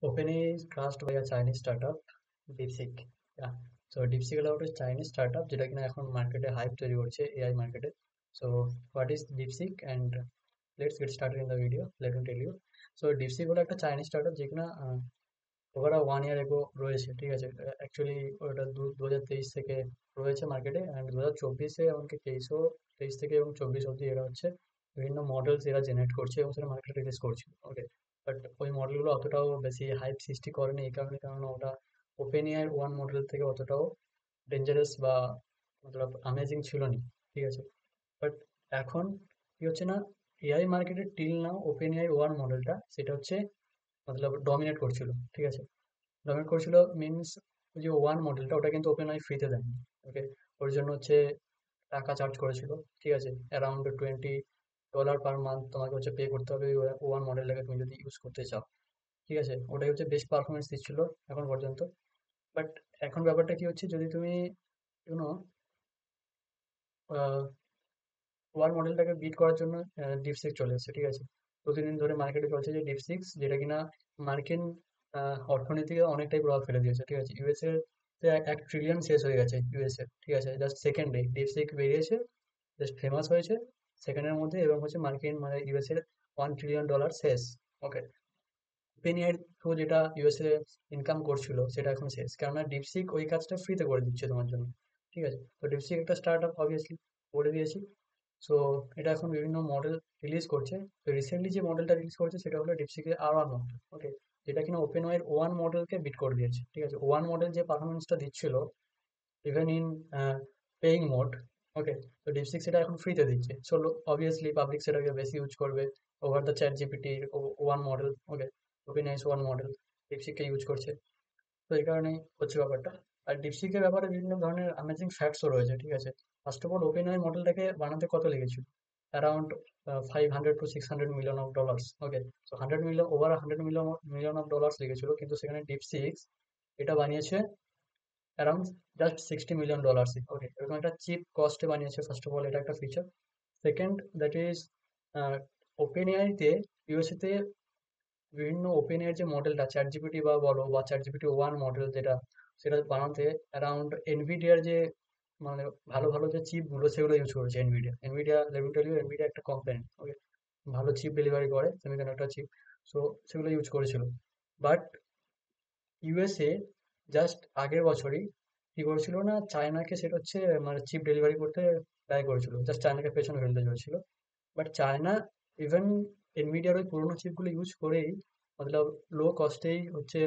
OpenAI is crushed by a Chinese startup, DeepSeek. Yeah. So DeepSeek হলো একটা Chinese startup যেটা কিনা এখন মার্কেটে হাইপ তৈরি করছে AI মার্কেটে। So what is DeepSeek and let's get started in the video. Let me tell you. So DeepSeek হলো একটা Chinese startup যে কিনা ওরা 1 year ago রয়েছে, ঠিক আছে। অ্যাকচুয়ালি ওটা 2023 থেকে রয়েছে মার্কেটে, অ্যান্ড 2024-এ এমনকি 23 থেকে এবং 24 অব্দি এরা হচ্ছে বিভিন্ন মডেলস এরা জেনারেট করছে এবং সেটা মার্কেটে রিলিজ করছে। ওকে, বাট ওই মডেলগুলো অতটাও বেশি হাইপ সৃষ্টি করেনি এই কারণে, কারণ ওটা ওপেন এআই ওয়ান মডেল থেকে অতটাও ডেঞ্জারাস বা মতলব অ্যামেজিং ছিল না, ঠিক আছে। বাট এখন কি হচ্ছে না, এআই মার্কেটে till now open AI one মডেলটা সেটা হচ্ছে মতলব ডমিনেট করছিল, ঠিক আছে। ডমিনেট করছিল মিনস ওই যে ওয়ান মডেলটা ওটা কিন্তু ওপেন আই ফ্রিতে দেয়নি। ওকে, ওর জন্য হচ্ছে টাকা চার্জ করেছিল, ঠিক আছে। অ্যারাউন্ড $20 পার মান্থ তোমাকে হচ্ছে পে করতে হবে ওয়ান মডেলটাকে তুমি যদি ইউজ করতে চাও, ঠিক আছে। ওটাই হচ্ছে বেস্ট পারফরমেন্স দিচ্ছিল এখন পর্যন্ত। বাট এখন ব্যাপারটা কি হচ্ছে, যদি তুমি ইউনো ওয়ান মডেলটাকে বিট করার জন্য ডিপসিক্স চলে এসেছে, ঠিক আছে। প্রতিদিন ধরে মার্কেটে চলছে যে ডিপসিক্স, যেটা কিনা মার্কিন অর্থনীতিকে অনেকটাই প্রভাব ফেলে দিয়েছে, ঠিক আছে। ইউএসএ তে 1 ট্রিলিয়ন শেষ হয়ে গেছে ইউএসএ, ঠিক আছে, জাস্ট সেকেন্ডে ডিপসিক বেরিয়েছে, জাস্ট ফেমাস হয়েছে সেকেন্ডের মধ্যে, এবং হচ্ছে মার্কিন মানে ইউএসএ $1 ট্রিলিয়ন শেষ। ওকে, ওপেন এআই থ্রু যেটা ইউএসএ ইনকাম করছিল সেটা এখন শেষ, কেননা ডিপসিক ওই কাজটা ফ্রিতে করে দিচ্ছে তোমার জন্য, ঠিক আছে। তো ডিপসিক একটা স্টার্ট আপ অবভিয়াসলি করে দিয়েছি। সো এটা এখন বিভিন্ন মডেল রিলিজ করছে। তো রিসেন্টলি যে মডেলটা রিলিজ করেছে সেটা হলো ডিপসিকের আর মডেল। ওকে, যেটা কিনা ওপেন ওয়াইয়ের ওয়ান মডেলকে বিট করে দিয়েছে, ঠিক আছে। ওয়ান মডেল যে পারফরমেন্সটা দিচ্ছিল ইভেন ইন পেইং মোড, ওকে, তো ডিপসিক সেটা এখন ফ্রিতে দিচ্ছে। সো অবভিয়াসলি পাবলিক সেটাকে বেশি ইউজ করবে over the ChatGPT one model. Okay, OpenAI's one model ডিপসিককে ইউজ করছে। তো এই কারণেই হচ্ছে ব্যাপারটা। আর ডিপসিকের ব্যাপারে বিভিন্ন ধরনের অ্যামেজিং ফ্যাক্টসও রয়েছে, ঠিক আছে। First of all OpenAI মডেলটাকে বানাতে কত লেগেছিল? Around 500 to 600 million of dollars। Okay, তো 100 million, over 100 million of dollars লেগেছিল, কিন্তু সেখানে ডিপসিক্স এটা বানিয়েছে অ্যারাউন্ড জাস্ট $60 million। ওকে, এরকম একটা চিপ কস্টে বানিয়েছে। ফার্স্ট অফ অল এটা একটা ফিচার। সেকেন্ড, দ্যাট ইজ ওপেন এআইতে ইউএসএ তে বিভিন্ন ওপেন এর যে মডেলটা চ্যাট জিপিটি বা বলো বা চ্যাট জিপিটি ওয়ান মডেল যেটা, সেটা বানাতে অ্যারাউন্ড এনভিডিয়ার যে মানে ভালো ভালো যে চিপ গুলো সেগুলো ইউজ করেছে এনভিডিয়া। এনভিডিয়া লেভেল এনভিডিয়া একটা কোম্পানি, ওকে, ভালো চিপ ডেলিভারি করে সেমিকন্ডাক্টর চিপ। সো সেগুলো ইউজ করেছিল। বাট ইউএসএ জাস্ট আগের বছরই কি করেছিল না, চায়নাকে সেটা হচ্ছে মানে চিপ ডেলিভারি করতে ট্রাই করেছিল, জাস্ট চায়নাকে পেছনে ফেলতে চলেছিল। বাট চায়না ইভেন এনভিডিয়ার ওই পুরোনো চিপগুলো ইউজ করেই মতলব লো কস্টেই হচ্ছে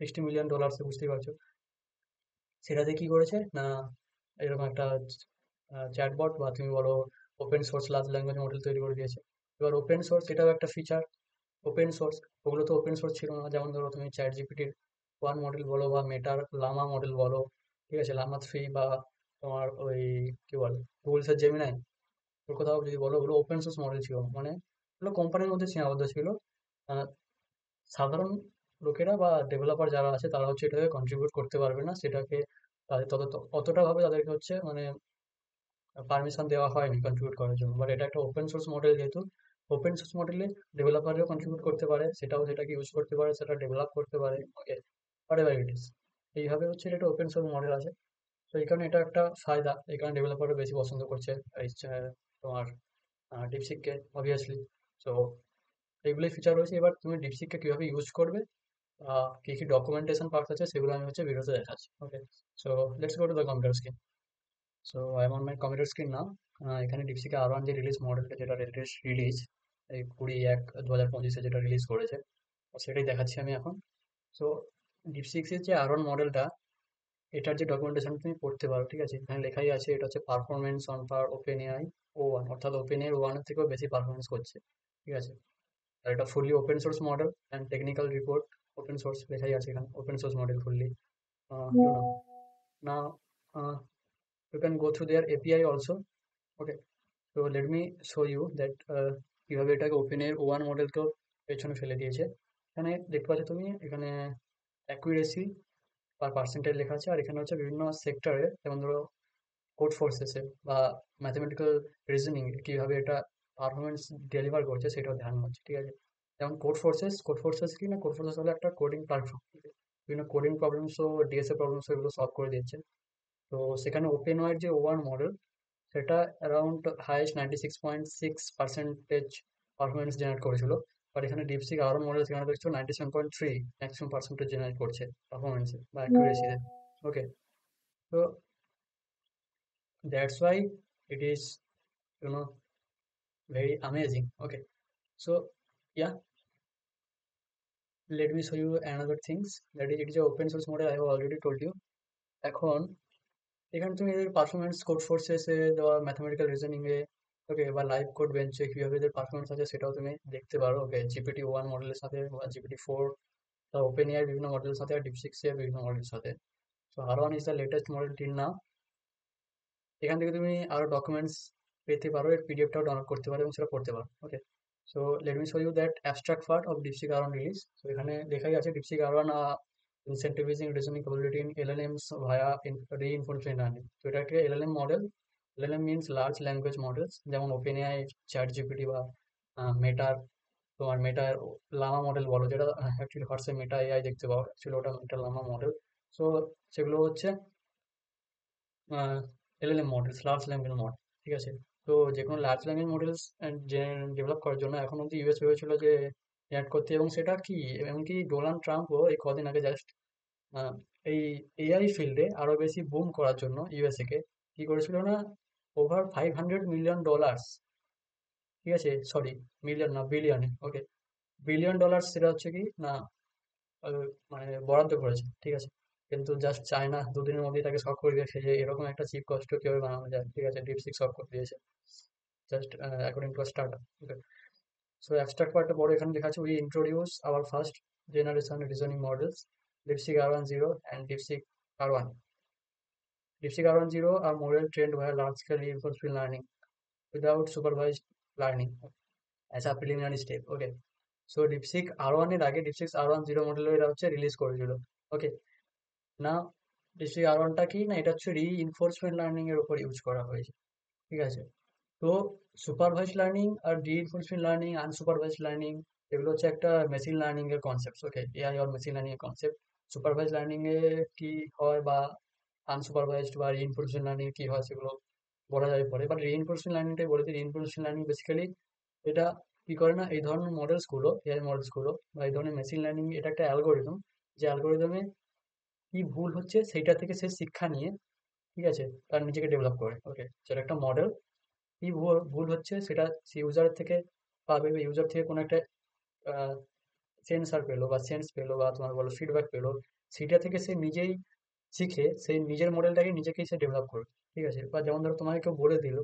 $60 million, বুঝতেই পারছো। সেটাতে কি করেছে না, এরকম একটা চ্যাটবট বা তুমি বলো open source large language model তৈরি করে দিয়েছে। এবার ওপেন সোর্স এটাও একটা ফিচার। ওপেন সোর্স, ওগুলো তো ওপেন সোর্স ছিল না। যেমন ধরো তুমি চ্যাট জিপিটির ওয়ান মডেল বলো বা মেটার লামা মডেল বলো, ঠিক আছে, লামা থ্রি বা তোমার ওই কি বলে গুগলসের জেমিনাই, ওর কথাও যদি বলো, ওগুলো ওপেন সোর্স মডেল ছিল, মানে ওগুলো কোম্পানির মধ্যে সীমাবদ্ধ ছিল। আহ, সাধারণ লোকেরা বা ডেভেলপার যারা আছে তারা হচ্ছে এটাকে কন্ট্রিবিউট করতে পারবে না, সেটাকে তাদের অতটা ভাবে তাদেরকে হচ্ছে মানে পারমিশন দেওয়া হয়নি কন্ট্রিবিউট করার জন্য। বাট এটা একটা ওপেন সোর্স মডেল, যেহেতু ওপেন সোর্স মডেলে ডেভেলপাররাও কন্ট্রিবিউট করতে পারে, সেটাও সেটাকে ইউজ করতে পারে, সেটা ডেভেলপ করতে পারে। ওকে, হোয়াট এভার ইট ইজ, এইভাবে হচ্ছে এটা একটা ওপেন সোর্স মডেল আছে। তো এই কারণে এটা একটা ফায়দা, এই কারণে ডেভেলপাররা বেশি পছন্দ করছে এই তোমার ডিপসিককে অবভিয়াসলি। সো এইগুলোই ফিচার রয়েছে। এবার তুমি ডিপসিককে কিভাবে ইউজ করবে, কি কি ডকুমেন্টেশন পার্টস আছে সেগুলো আমি হচ্ছে ভিডিওতে দেখাচ্ছি। Okay, so let's go to the computer screen. So I am on my computer screen now. এখানে ডিপসিকে আর ওয়ান যে রিলিজ মডেলটা, যেটা লেটেস্ট রিলিজ এই 20/1/2025-এ যেটা রিলিজ করেছে, তো সেটাই দেখাচ্ছি আমি এখন। সো ডিপসিক্সের যে আর ওয়ান মডেলটা, এটার যে ডকুমেন্টেশন তুমি পড়তে পারো, ঠিক আছে। এখানে লেখাই আছে এটা হচ্ছে performance on par open AI o one, অর্থাৎ ওপেন এর ওয়ানের থেকেও বেশি পারফরমেন্স করছে, ঠিক আছে। আর এটা fully open source model and technical report open source লেখাই আছে এখানে, open source model fully, you know না। You can go through their API also. Okay, so let me show you that কিভাবে এটাকে ওপেন এর ওয়ান মডেলকেও পেছনে ফেলে দিয়েছে। এখানে দেখতে পাচ্ছ তুমি, এখানে অ্যাকুরেসি পার পার্সেন্টেজ লেখা আছে, আর এখানে হচ্ছে বিভিন্ন সেক্টরে, যেমন ধরো কোড ফোর্সেসে বা ম্যাথমেটিক্যাল রিজনিং কিভাবে এটা পারফরমেন্স ডেলিভার করছে সেটাও দেখানো হচ্ছে, ঠিক আছে। যেমন কোড ফোর্সেস কি না, কোড ফোর্সেস হলো একটা কোডিং প্ল্যাটফর্ম। বিভিন্ন কোডিং প্রবলেমসও, ডিএসএ প্রবলেমসও এগুলো সলভ করে দিচ্ছে। তো সেখানে ওপেন ওয়াইড যে ওয়ান মডেল, সেটা অ্যারাউন্ড হাইয়েস্ট 96.6% পারফরমেন্স জেনারেট করেছিল। বাট এখানে ডিপসিক আরো মডেল, সেখানে দেখছো 97.3 ম্যাক্সিমাম পার্সেন্টেজ জেনারেট করছে পারফরমেন্সে বা অ্যাকুরেসিতে। ওকে, তো that's why it is, you know very amazing. Okay, so yeah, let me show you another things, that is it is a open source model, I have already told you. এখন এখানে তুমি এদের performance code ফোর্সেসে দেওয়া mathematical reasoning এ, ওকে, বা live code বেঞ্চে কিভাবে এদের performance আছে সেটাও তুমি দেখতে পারো। ওকে, জিপিটি 1 মডেলের সাথে বা জিপিটি 4, বা ওপেন এআই বিভিন্ন মডেলের সাথে, আর ডিপসিক্স এর বিভিন্ন মডেলের সাথে। তো R1 is the latest model till now. এখান থেকে তুমি আরো ডকুমেন্টস পেতে পারো, এর পিডিএফটাও ডাউনলোড করতে পারো এবং সেটা পড়তে পারো। Okay, so let me show you that abstract part of DeepSeek R one release. তো এখানে লেখাই আছে DeepSeek R one incentivising reasoning capability in LLMs via reinforcement learning. তো এটা একটা LLM model. LLM means large language models, যেমন OpenAI, ChatGPT, বা মেটার, তোমার মেটার লামা মডেল বলো, যেটা অ্যাকচুয়ালি হোয়াটসঅ্যাপ মেটা এআই দেখতে পাও, অ্যাকচুয়ালি ওটা মেটা লামা মডেল। সো সেগুলো হচ্ছে LLM models, large language model. ঠিক আছে, তো যে কোনো লার্জ ল্যাঙ্গুয়েজ মডেলস ডেভেলপ করার জন্য এখন অব্দি ইউএস ভেবেছিল যে অ্যাড করতে, এবং সেটা কি, এমনকি ডোনাল্ড ট্রাম্পও এই কদিন আগে জাস্ট এই এআই ফিল্ডে আরো বেশি বুম করার জন্য ইউএসএ কে কি করেছিল না, ওভার $500 মিলিয়ন, ঠিক আছে, সরি, মিলিয়ন না, বিলিয়ন, ওকে, $1 বিলিয়ন, সেটা হচ্ছে কি না, মানে বরাদ্দ করেছে। ঠিক আছে, কিন্তু জাস্ট চায়না দুদিনের মধ্যেই তাকে শক করে দিয়েছে যে এরকম একটা চিপ কষ্ট কিভাবে বানানো যায়। ঠিক আছে, ডিপসিক শক করে দিয়েছে, just according to startup. Okay, so abstract পার্টটা বড়, এখানে লেখা আছে we introduce our first generation reasoning models, DeepSeek R10 and DeepSeek R1. DeepSeek R10 are model trained via large scale reinforcement learning without supervised learning as a preliminary step. Okay, so DeepSeek R1 এর আগে DeepSeek R10 model এরা হচ্ছে release করেছিল। ওকে, না, district আর1টা কি না, এটা হচ্ছে রিইনফোর্সমেন্ট লার্নিং এর উপর ইউজ করা হয়েছে। ঠিক আছে, তো সুপারভাইজ লার্নিং আর রিইনফোর্সমেন্ট লার্নিং, আনসুপারভাইজ লার্নিং, এগুলো হচ্ছে একটা মেশিন লার্নিং এর কনসেপ্ট। ওকে, এআই আর মেশিন লার্নিং এর কনসেপ্ট। সুপারভাইজ লার্নিং এ কি হয় বা আনসুপারভাইজড বা রিইনফোর্সমেন্ট লার্নিং কি হয় সেগুলো বলা যাবে পরে, বাট রিইনফোর্সমেন্ট লার্নিংটাই বলে দিই। রিইনফোর্সমেন্ট লার্নিং বেসিক্যালি এটা কি করে না, এই ধরনের মডেলস গুলো, এআই মডেলস গুলো বা এই ধরনের মেশিন লার্নিং, এটা একটা অ্যালগোরিদম, যে অ্যালগোরিদমে কি ভুল হচ্ছে সেইটা থেকে সে শিক্ষা নিয়ে, ঠিক আছে, তার নিজেকে ডেভেলপ করে। ওকে, সেটা একটা মডেল, কি ভুল ভুল হচ্ছে সেটা সে ইউজারের থেকে পাবে, বা ইউজার থেকে কোনো একটা সেন্সার পেলো বা সেন্স পেলো বা তোমার বলো ফিডব্যাক পেলো, সেটা থেকে সে নিজেই শিখে সেই নিজের মডেলটাকে নিজেকেই সে ডেভেলপ করবে। ঠিক আছে, বা যেমন ধরো তোমাকে কেউ বলে দিল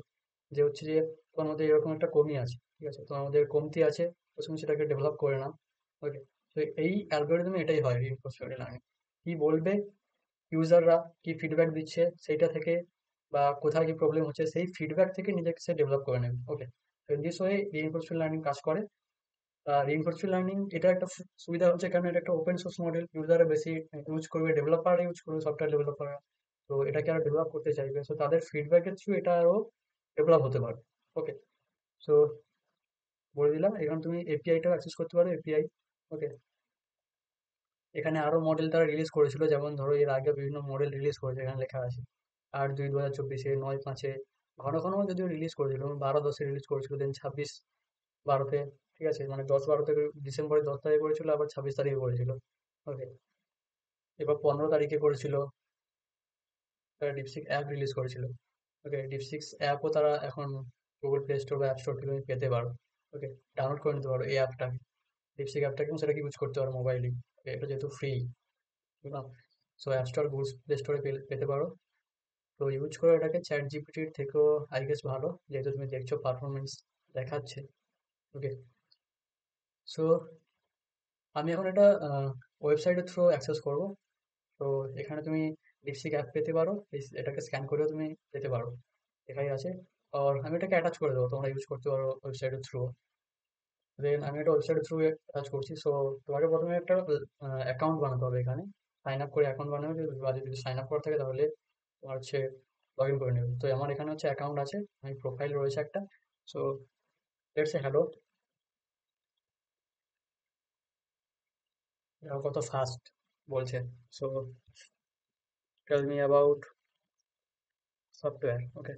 যে হচ্ছে যে তোমার মধ্যে এরকম একটা কমি আছে, ঠিক আছে, তোমার মধ্যে কমতি আছে, তো তুমি সেটাকে ডেভেলপ করে নাও। ওকে, তো এই অ্যালগোরিদমে এটাই হয়, রিইনফোর্সমেন্ট লার্নিং। কি বলবে ইউজাররা, কি ফিডব্যাক দিচ্ছে সেইটা থেকে, বা কোথায় কি প্রবলেম হচ্ছে সেই ফিডব্যাক থেকে নিজেকে সে ডেভেলপ করে নেবে। ওকে, তো in this way reinforcement learning কাজ করে। রিইনফোর্সমেন্ট লার্নিং এটা একটা সুবিধা হচ্ছে, কারণ এটা একটা ওপেন সোর্স মডেল, ইউজাররা বেশি ইউজ করবে, ডেভেলপার ইউজ করবে, সফটওয়্যার ডেভেলপাররা, তো এটাকে আরো ডেভেলপ করতে চাইবে, তো তাদের ফিডব্যাকের থ্রু এটা আরো ডেভেলপ হতে পারে। ওকে, সো বলে দিলাম, এখন তুমি এপিআইটাও অ্যাক্সেস করতে পারো, এপিআই। ওকে, এখানে আরো মডেল তারা রিলিজ করেছিল, যেমন ধরো এর আগে বিভিন্ন মডেল রিলিজ করেছে, এখানে লেখা আছে 8/2/2024, 9/5, ঘন ঘন যদিও রিলিজ করেছিল, 12/10 রিলিজ করেছিল, দেন 26/12, ঠিক আছে, মানে 10/12 থেকে ডিসেম্বরের 10 তারিখে করেছিল, আবার 26 তারিখে করেছিল। ওকে, এবার 15 তারিখে করেছিল, তারা ডিপসিক অ্যাপ রিলিজ করেছিল। ওকে, ডিপসিক্স অ্যাপও তারা এখন গুগল প্লে স্টোর বা অ্যাপ স্টোর থেকে তুমি পেতে পারো। ওকে, ডাউনলোড করে নিতে পারো এই অ্যাপটাকে, ডিপসিক অ্যাপটাকে, এবং সেটাকে ইউজ করতে পারো মোবাইলে। এটা যেহেতু ফ্রি, বুঝলাম, so app store, Google play স্টোরে পেতে পারো। তো ইউজ করে এটাকে চ্যাট জিপিটির থেকেও আই গেস ভালো, যেহেতু তুমি দেখছো পারফরমেন্স দেখাচ্ছে। ওকে, সো আমি এখন এটা ওয়েবসাইটের থ্রু অ্যাক্সেস করব। তো এখানে তুমি ডিপসিক অ্যাপ পেতে পারো, এটাকে স্ক্যান করেও তুমি পেতে পারো, এখানে আছে। আর আমি এটাকে অ্যাটাচ করে দেবো, তোমরা ইউজ করতে পারো ওয়েবসাইটের থ্রু। দেন আমি এটা ওয়েবসাইটের থ্রু অ্যাটাচ করছি। সো তোমাকে প্রথমে একটা অ্যাকাউন্ট বানাতে হবে, এখানে সাইন আপ করে অ্যাকাউন্ট বানাবে, বা যদি সাইন আপ করা থাকে তাহলে তোমার হচ্ছে লগ ইন করে নেবে। তো আমার এখানে হচ্ছে অ্যাকাউন্ট আছে, আমি প্রোফাইল রয়েছে একটা। So let's say hello. দেখো কত ফাস্ট বলছে। So tell me about software. Okay,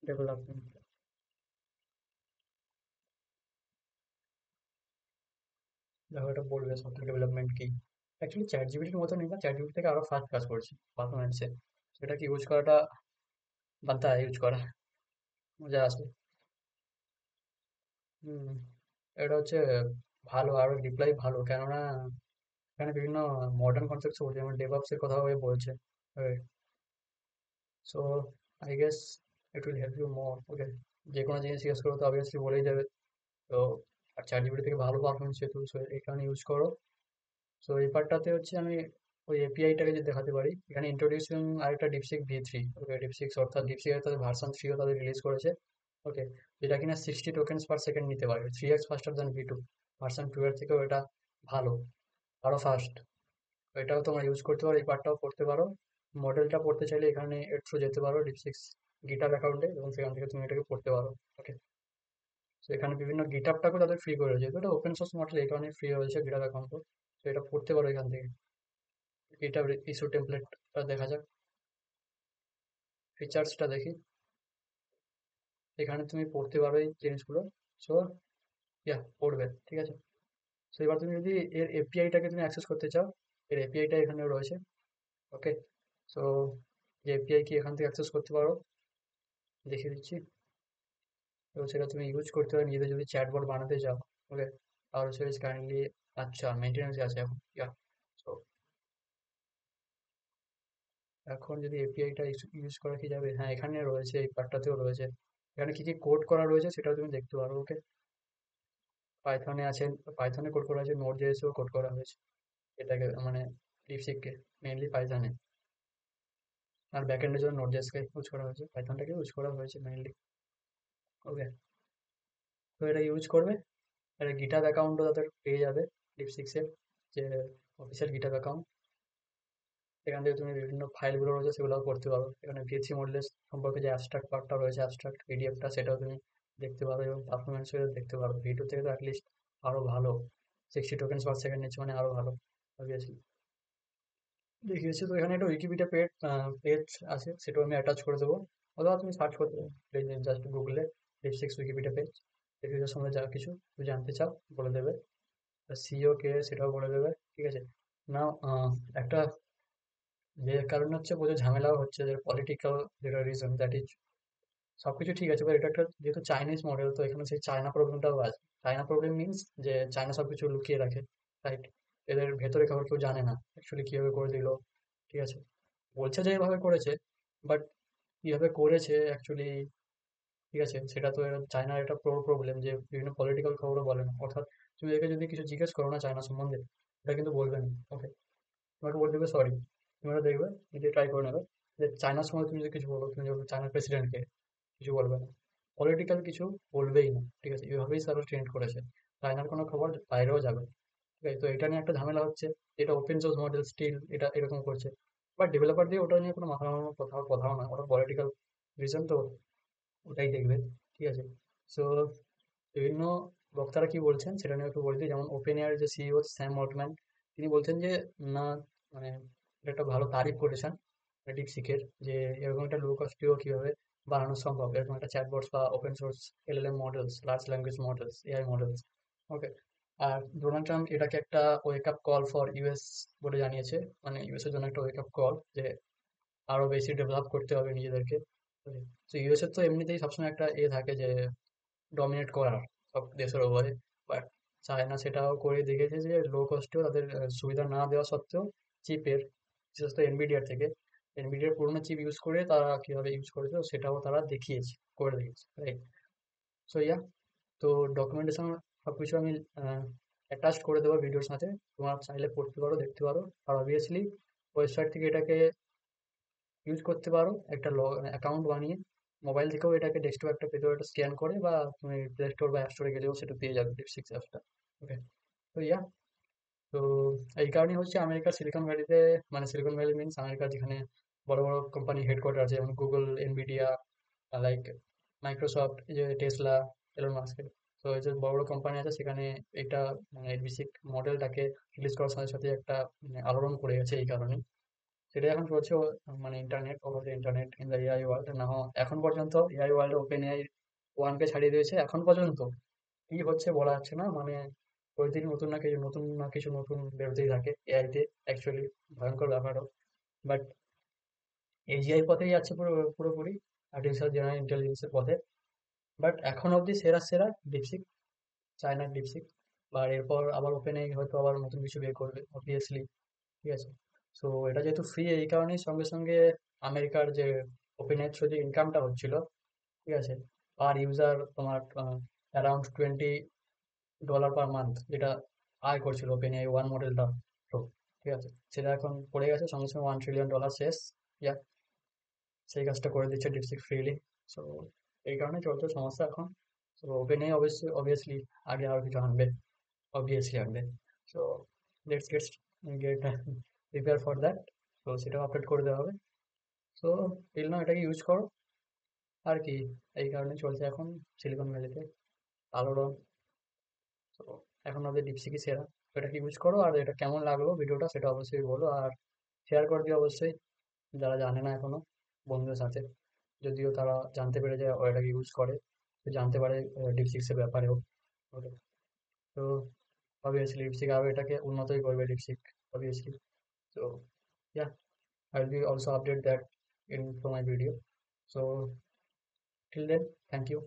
development. দেখো এটা বলবে সফটওয়্যার ডেভেলপমেন্ট কি। অ্যাকচুয়ালি চ্যাট জিপিটির মতনই বা চ্যাট জিপিটি থেকে আরো ফাস্ট কাজ করছে পারফরমেন্সে। সেটাকে ইউজ করাটা বানতা ইউজ করা মজা আছে। হুম, এটা হচ্ছে ভালো, আরো রিপ্লাই ভালো, কেননা এখানে বিভিন্ন মডার্ন কনসেপ্ট বলছে, যেমন ডেভঅপস এর কথা হয়ে বলছে। So I guess it will help you more. Okay, যে কোনো জিনিস জিজ্ঞেস করো তো অবভিয়াসলি বলেই দেবে। তো আর চ্যাট জিপিটি থেকে ভালো পারফরমেন্স যেহেতু, সো এই কারণে ইউজ করো। সো এই পার্টটাতে হচ্ছে আমি ওই এপিআইটাকে যদি দেখাতে পারি, এখানে ইন্ট্রোডিউসিং আরেকটা ডিপসিক ভি3। ওকে, ডিপসিক্স অর্থাৎ ডিপসিক এর তাদের ভার্সন 3ও তাদের রিলিজ করেছে। ওকে, যেটা কিনা 60 টোকেন্স পার সেকেন্ড নিতে পারে, 3x ফাস্টার দেন ভি2। ভার্সন 2 এর থেকেও এটা ভালো, আরো ফাস্ট। এটাও তোমরা ইউজ করতে পারো, এই পার্টটাও করতে পারো। মডেলটা পড়তে চাইলে এখানে এর থ্রু যেতে পারো ডিপসিক্স গিটহাব অ্যাকাউন্টে, এবং সেখান থেকে তুমি এটাকে পড়তে পারো। ওকে, তো এখানে বিভিন্ন গিটহাবটাকেও তাদের ফ্রি করে, যেহেতু এটা ওপেন সোর্স মডেল এই কারণে ফ্রি হয়েছে গিটহাব অ্যাকাউন্টও। তো এটা পড়তে পারো এখান থেকে। গিটহাব ইস্যু টেমপ্লেটটা দেখা যাক, ফিচার্সটা দেখি। এখানে তুমি পড়তে পারো এই জিনিসগুলো। সো ইয়া, পড়বে, ঠিক আছে। সো এবার তুমি যদি এর এপিআইটাকে তুমি অ্যাক্সেস করতে চাও, এর এপিআইটা এখানে রয়েছে। ওকে, সো যে এপিআই কি এখান থেকে অ্যাক্সেস করতে পারো, দেখিয়ে দিচ্ছি। তো সেটা তুমি ইউজ করতে পারো নিজেদের যদি চ্যাটবট বানাতে চাও। ওকে, আর সার্ভিস কাইন্ডলি, আচ্ছা মেনটেন্যান্সে আছে এখন, ইয়া। তো এখন যদি এপিআইটা ইউজ করা কি যাবে, হ্যাঁ এখানে রয়েছে, এই পার্টটাতেও রয়েছে। এখানে কি কি কোড করা রয়েছে সেটাও তুমি দেখতে পারো। ওকে, পাইথনে আছে, পাইথনে কোড করা আছে, নোড জেএসও কোড করা হয়েছে এটাকে, মানে ডিপসিককে মেইনলি পাইথনে। আর ব্যাকএন্ডের জন্য নোড জেএসকে ইউজ করা হয়েছে, পাইথনটাকে ইউজ করা হয়েছে মেইনলি। ওকে, তো এটা ইউজ করবে। একটা গিটহাব অ্যাকাউন্টও তাদের পেয়ে যাবে ডিপসিক্সের, যে অফিসিয়াল গিটহাব অ্যাকাউন্ট। এখান থেকে তুমি বিভিন্ন ফাইলগুলো রয়েছে সেগুলোও করতে পারো। এখানে ভি3 মডেলের সম্পর্কে যে অ্যাবস্ট্রাক্ট পার্টটা রয়েছে, অ্যাবস্ট্রাক্ট পিডিএফটা, সেটাও তুমি দেখতে পারো এবং পারফরমেন্সও দেখতে পারো। ভি2 থেকে তো অ্যাটলিস্ট আরো ভালো, 60 টোকেন্স পার সেকেন্ড নিচ্ছে, মানে আরো ভালো অবভিয়াসলি। দেখিয়েছি তো, এখানে একটা উইকিপিডিয়া পেজ আছে, সেটাও আমি অ্যাটাচ করে দেবো। অথবা তুমি সার্চ করতে পারো জাস্ট গুগলে ডিপসিক্স উইকিপিডিয়া পেজ, ডিপসিক্সের সম্বন্ধে যা কিছু তুমি জানতে চাও বলে দেবে। সিইও কে সেটাও বলে দেবে, ঠিক আছে। না, একটা যে কারণে হচ্ছে প্রচুর ঝামেলাও হচ্ছে, যে পলিটিক্যাল যেটা রিজন, দ্যাট ইজ সবকিছু ঠিক আছে, বাট এটা একটা যেহেতু চাইনিজ মডেল, তো এখানে সেই চায়না প্রবলেমটাও আছে। চায়না প্রবলেম মিনস যে চায়না সবকিছু লুকিয়ে রাখে, রাইট। এদের ভেতরে খবর কেউ জানে না অ্যাকচুয়ালি কিভাবে করে দিল, ঠিক আছে। বলছে যে এভাবে করেছে, বাট কিভাবে করেছে অ্যাকচুয়ালি, ঠিক আছে, সেটা তো চায়নার একটা প্রবলেম, যে বিভিন্ন পলিটিক্যাল খবরও বলে না। অর্থাৎ তুমি এদেরকে যদি কিছু জিজ্ঞেস করো না চায়না সম্বন্ধে, এটা কিন্তু বলবে না। ওকে, তোমাকে বলে দেবে সরি। তুমি ওটা দেখবে, নিজে ট্রাই করে নেবে, যে চায়নার সময় তুমি যদি কিছু বলো, তুমি যখন চায়নার প্রেসিডেন্টকে কিছু বলবে না, পলিটিক্যাল কিছু বলবেই না, ঠিক আছে। এইভাবেই তারা ট্রেন্ড করেছে, চায়নার কোনো খবর বাইরেও যাবে না, ঠিক আছে। তো এটা নিয়ে একটা ঝামেলা হচ্ছে, এটা ওপেন সোর্স মডেল স্টিল এটা এরকম করছে। বাট ডেভেলপার দিয়ে ওটা নিয়ে কোনো মাথা ঘামানোর কথাও না, ওটা পলিটিক্যাল রিজন, তো ওটাই দেখবে, ঠিক আছে। সো বিভিন্ন বক্তারা কি বলছেন সেটা নিয়ে একটু বলে দিই। যেমন ওপেন এয়ার যে সিইও স্যাম অল্টম্যান, তিনি বলছেন যে না, মানে এটা একটা ভালো তারিফ করেছেন ডিপসিকের, যে এরকম একটা লো কস্টেও কিভাবে বানানো সম্ভব, এরকম একটা চ্যাটবটস বা open source LLM models, large language models, AI models. Okay, আর ডোনাল্ড ট্রাম্প এটাকে একটা wake up call for US বলে জানিয়েছে, মানে ইউএস এর জন্য একটা ওয়েক আপ কল, যে আরো বেশি ডেভেলপ করতে হবে নিজেদেরকে। তো ইউএস এর তো এমনিতেই সবসময় একটা থাকে যে ডমিনেট করার সব দেশের ওপরে। বাট চায়না সেটাও করে দেখেছে, যে লো কস্টেও তাদের সুবিধা না দেওয়া সত্ত্বেও চিপের, বিশেষত এনভিডিআর থেকে, এনভিডিআর পুরোনো চিপ ইউজ করে তারা কিভাবে ইউজ করেছে, তো সেটাও তারা দেখিয়েছে, করে দেখিয়েছে, রাইট। সো ইয়া, তো ডকুমেন্টেশন সবকিছু আমি অ্যাটাচ করে দেবো ভিডিওর সাথে, তোমার চাইলে পড়তে পারো, দেখতে পারো। আর অবভিয়াসলি ওয়েবসাইট থেকে এটাকে ইউজ করতে পারো, একটা অ্যাকাউন্ট বানিয়ে। মোবাইল থেকেও এটাকে ডেস্কটপ একটা পেতে পারো, একটা স্ক্যান করে, বা তুমি প্লে স্টোর বা অ্যাপ স্টোরে গেলেও সেটা পেয়ে যাবে ডিপসিক্স অ্যাপটা। ওকে, তো ইয়া, তো এই কারণেই হচ্ছে আমেরিকার সিলিকন ভ্যালিতে, মানে সিলিকন ভ্যালি মিনস আমেরিকার যেখানে বড় বড় কোম্পানি হেডকোয়ার্টার আছে, যেমন গুগল, এনভিডিয়া, লাইক মাইক্রোসফট, এই যে টেসলা, এলন মাস্কের। তো এই যে বড় বড় কোম্পানি আছে সেখানে এটা মানে বেসিক মডেলটাকে রিলিজ করার সাথে সাথে একটা মানে আলোড়ন পড়ে গেছে এই কারণে। সেটাই এখন চলছে মানে internet over the internet in the AI world. না এখন পর্যন্ত এআই ওয়ার্ল্ডে ওপেন এআই ওয়ানকে ছাড়িয়ে দিয়েছে এখন পর্যন্ত। কি হচ্ছে বলা যাচ্ছে না, মানে প্রতিদিন নতুন না কিছু নতুন বেরোতেই থাকে এআই তে। অ্যাকচুয়ালি ভয়ঙ্কর ব্যাপারও। বাট এজিআই পথেই যাচ্ছে পুরোপুরি, আর্টিফিশিয়াল জেনারেল ইন্টেলিজেন্সের পথে। বাট এখন অবধি সেরা সেরা ডিপসিক, চায়নার ডিপসিক। বা এরপর আবার ওপেন এআই হয়তো আবার নতুন কিছু বের করবে অবভিয়াসলি। ঠিক আছে। সো এটা যেহেতু ফ্রি, এই কারণেই সঙ্গে সঙ্গে আমেরিকার যে ওপেন এর থ্রু যে ইনকামটা হচ্ছিল, ঠিক আছে, পার ইউজার তোমার অ্যারাউন্ড $20 পার মান্থ, যেটা আয় করছিল ওপেন এআই ওয়ান মডেলটা থ্রু। ঠিক আছে, সেটা এখন পড়ে গেছে সঙ্গে সঙ্গে $1 ট্রিলিয়ন শেষ। ইয়া, সেই কাজটা করে দিচ্ছে ডিপসিক ফ্রিলি। সো এই কারণে চলছে সমস্যা এখন। তো ওপেন এআই অবশ্যই অবভিয়াসলি আগে আরো কিছু আনবে, অবভিয়াসলি আনবে। So let's get prepare for that. তো সেটাও আপডেট করে দেওয়া হবে। সো টিল নাও এটাকে ইউজ করো আর কি। এই কারণে চলছে এখন সিলিকন ভ্যালিতে আলোড়ন। তো এখন আমাদের ডিপসিকই সেরা। তো এটাকে ইউজ করো, আর এটা কেমন লাগলো ভিডিওটা সেটা অবশ্যই বলো, আর শেয়ার করে দিও অবশ্যই যারা জানে না এখনো বন্ধুদের সাথে। যদিও তারা জানতে পেরে যায় ও এটাকে ইউজ করে, তো জানতে পারে ডিপসিক্সের ব্যাপারেও। ওটা তো অবভিয়াসলি ডিপসিক আরও এটাকে উন্নতই করবে ডিপসিক, অবভিয়াসলি। তো yeah, I'll be also update that into my video. So till then, thank you.